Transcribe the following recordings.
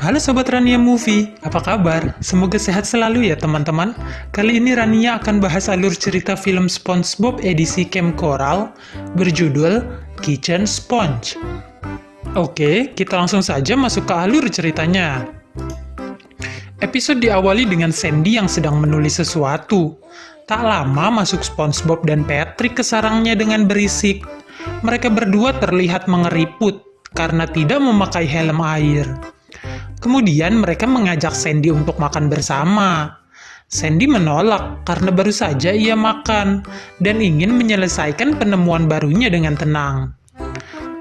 Halo Sobat Rania Movie, apa kabar? Semoga sehat selalu ya teman-teman. Kali ini Rania akan bahas alur cerita film SpongeBob edisi Camp Coral berjudul Kitchen Sponge. Oke, kita langsung saja masuk ke alur ceritanya. Episode diawali dengan Sandy yang sedang menulis sesuatu. Tak lama masuk SpongeBob dan Patrick ke sarangnya dengan berisik. Mereka berdua terlihat mengeriput karena tidak memakai helm air. Kemudian mereka mengajak Sandy untuk makan bersama. Sandy menolak karena baru saja ia makan dan ingin menyelesaikan penemuan barunya dengan tenang.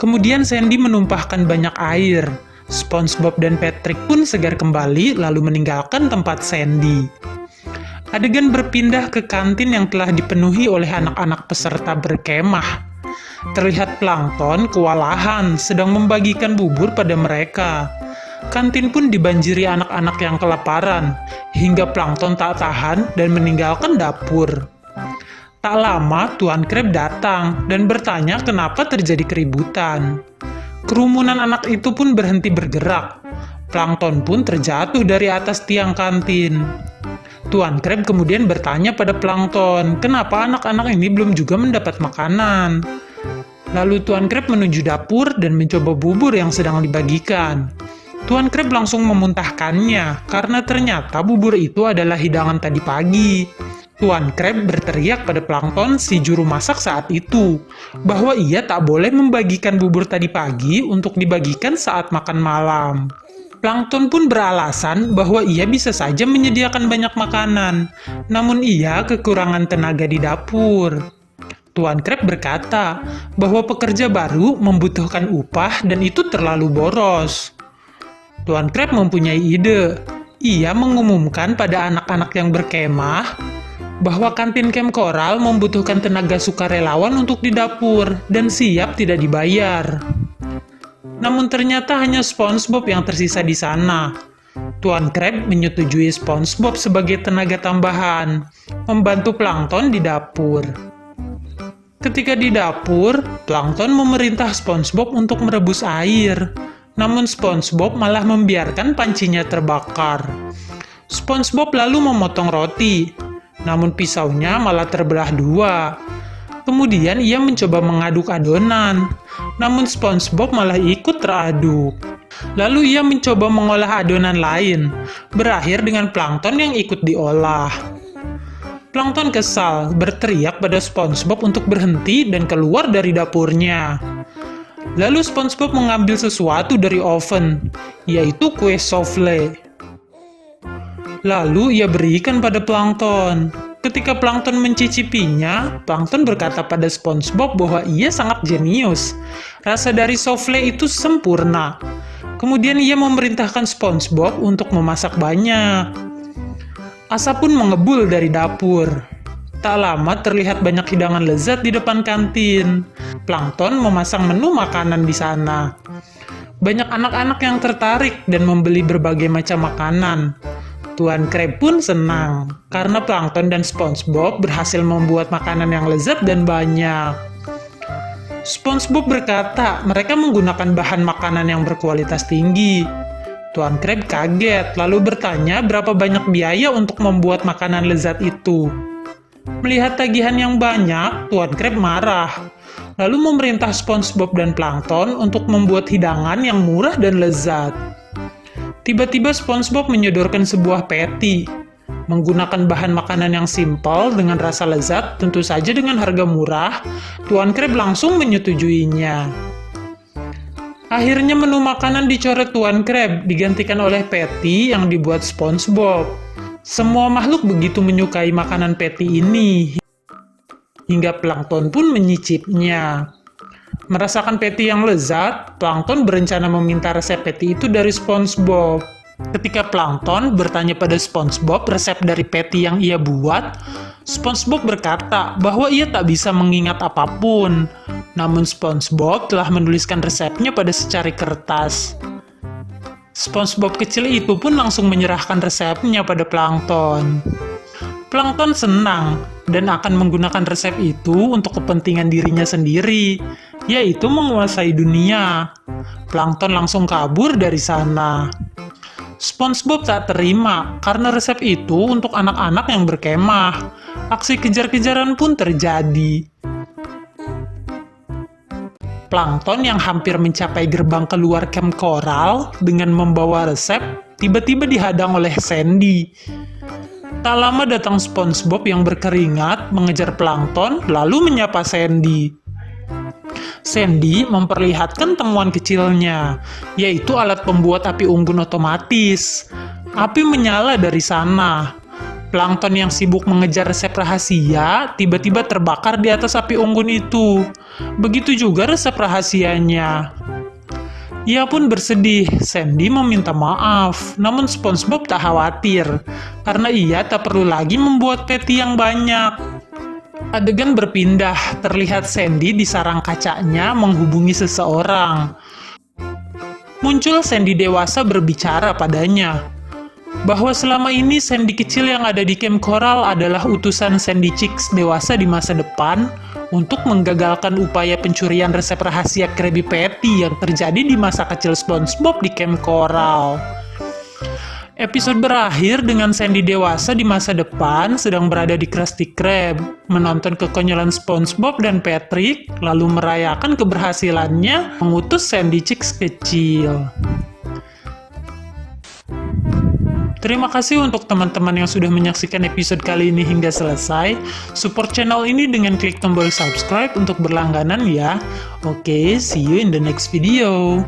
Kemudian Sandy menumpahkan banyak air. SpongeBob dan Patrick pun segar kembali lalu meninggalkan tempat Sandy. Adegan berpindah ke kantin yang telah dipenuhi oleh anak-anak peserta berkemah. Terlihat Plankton kewalahan sedang membagikan bubur pada mereka. Kantin pun dibanjiri anak-anak yang kelaparan, hingga Plankton tak tahan dan meninggalkan dapur. Tak lama, Tuan Crab datang dan bertanya kenapa terjadi keributan. Kerumunan anak itu pun berhenti bergerak. Plankton pun terjatuh dari atas tiang kantin. Tuan Crab kemudian bertanya pada Plankton, kenapa anak-anak ini belum juga mendapat makanan. Lalu Tuan Crab menuju dapur dan mencoba bubur yang sedang dibagikan. Tuan Crab langsung memuntahkannya, karena ternyata bubur itu adalah hidangan tadi pagi. Tuan Crab berteriak pada Plankton, si juru masak saat itu, bahwa ia tak boleh membagikan bubur tadi pagi untuk dibagikan saat makan malam. Plankton pun beralasan bahwa ia bisa saja menyediakan banyak makanan, namun ia kekurangan tenaga di dapur. Tuan Crab berkata bahwa pekerja baru membutuhkan upah dan itu terlalu boros. Tuan Crab mempunyai ide. Ia mengumumkan pada anak-anak yang berkemah bahwa kantin Camp Coral membutuhkan tenaga sukarelawan untuk di dapur dan siap tidak dibayar. Namun ternyata hanya SpongeBob yang tersisa di sana. Tuan Crab menyetujui SpongeBob sebagai tenaga tambahan, membantu Plankton di dapur. Ketika di dapur, Plankton memerintah SpongeBob untuk merebus air. Namun SpongeBob malah membiarkan pancinya terbakar. SpongeBob lalu memotong roti, namun pisaunya malah terbelah dua. Kemudian ia mencoba mengaduk adonan, namun SpongeBob malah ikut teraduk. Lalu ia mencoba mengolah adonan lain, berakhir dengan Plankton yang ikut diolah. Plankton kesal, berteriak pada SpongeBob untuk berhenti dan keluar dari dapurnya. Lalu SpongeBob mengambil sesuatu dari oven, yaitu kue souffle. Lalu ia berikan pada Plankton. Ketika Plankton mencicipinya, Plankton berkata pada SpongeBob bahwa ia sangat jenius. Rasa dari souffle itu sempurna. Kemudian ia memerintahkan SpongeBob untuk memasak banyak. Asap pun mengebul dari dapur. Tak lama terlihat banyak hidangan lezat di depan kantin. Plankton memasang menu makanan di sana. Banyak anak-anak yang tertarik dan membeli berbagai macam makanan. Tuan Crab pun senang, karena Plankton dan SpongeBob berhasil membuat makanan yang lezat dan banyak. SpongeBob berkata mereka menggunakan bahan makanan yang berkualitas tinggi. Tuan Crab kaget, lalu bertanya berapa banyak biaya untuk membuat makanan lezat itu. Melihat tagihan yang banyak, Tuan Crab marah. Lalu memerintah SpongeBob dan Plankton untuk membuat hidangan yang murah dan lezat. Tiba-tiba SpongeBob menyodorkan sebuah patty. Menggunakan bahan makanan yang simpel dengan rasa lezat, tentu saja dengan harga murah, Tuan Crab langsung menyetujuinya. Akhirnya menu makanan dicoret Tuan Crab, digantikan oleh patty yang dibuat SpongeBob. Semua makhluk begitu menyukai makanan patty ini, hingga Plankton pun menyicipnya. Merasakan patty yang lezat, Plankton berencana meminta resep patty itu dari SpongeBob. Ketika Plankton bertanya pada SpongeBob resep dari patty yang ia buat, SpongeBob berkata bahwa ia tak bisa mengingat apapun. Namun SpongeBob telah menuliskan resepnya pada secari kertas. SpongeBob kecil itu pun langsung menyerahkan resepnya pada Plankton. Plankton senang dan akan menggunakan resep itu untuk kepentingan dirinya sendiri, yaitu menguasai dunia. Plankton langsung kabur dari sana. SpongeBob tak terima karena resep itu untuk anak-anak yang berkemah. Aksi kejar-kejaran pun terjadi. Plankton yang hampir mencapai gerbang keluar camp koral dengan membawa resep, tiba-tiba dihadang oleh Sandy. Tak lama datang SpongeBob yang berkeringat, mengejar Plankton, lalu menyapa Sandy. Sandy memperlihatkan temuan kecilnya, yaitu alat pembuat api unggun otomatis. Api menyala dari sana. Plankton yang sibuk mengejar resep rahasia, tiba-tiba terbakar di atas api unggun itu. Begitu juga resep rahasianya. Ia pun bersedih. Sandy meminta maaf, namun SpongeBob tak khawatir, karena ia tak perlu lagi membuat patty yang banyak. Adegan berpindah, terlihat Sandy di sarang kacanya menghubungi seseorang. Muncul Sandy dewasa berbicara padanya, bahwa selama ini Sandy kecil yang ada di camp koral adalah utusan Sandy Chicks dewasa di masa depan untuk menggagalkan upaya pencurian resep rahasia Krabby Patty yang terjadi di masa kecil SpongeBob di camp koral. Episode berakhir dengan Sandy dewasa di masa depan sedang berada di Krusty Krab, menonton kekonyolan SpongeBob dan Patrick, lalu merayakan keberhasilannya mengutus Sandy Chicks kecil. Terima kasih untuk teman-teman yang sudah menyaksikan episode kali ini hingga selesai. Support channel ini dengan klik tombol subscribe untuk berlangganan ya. Oke, see you in the next video.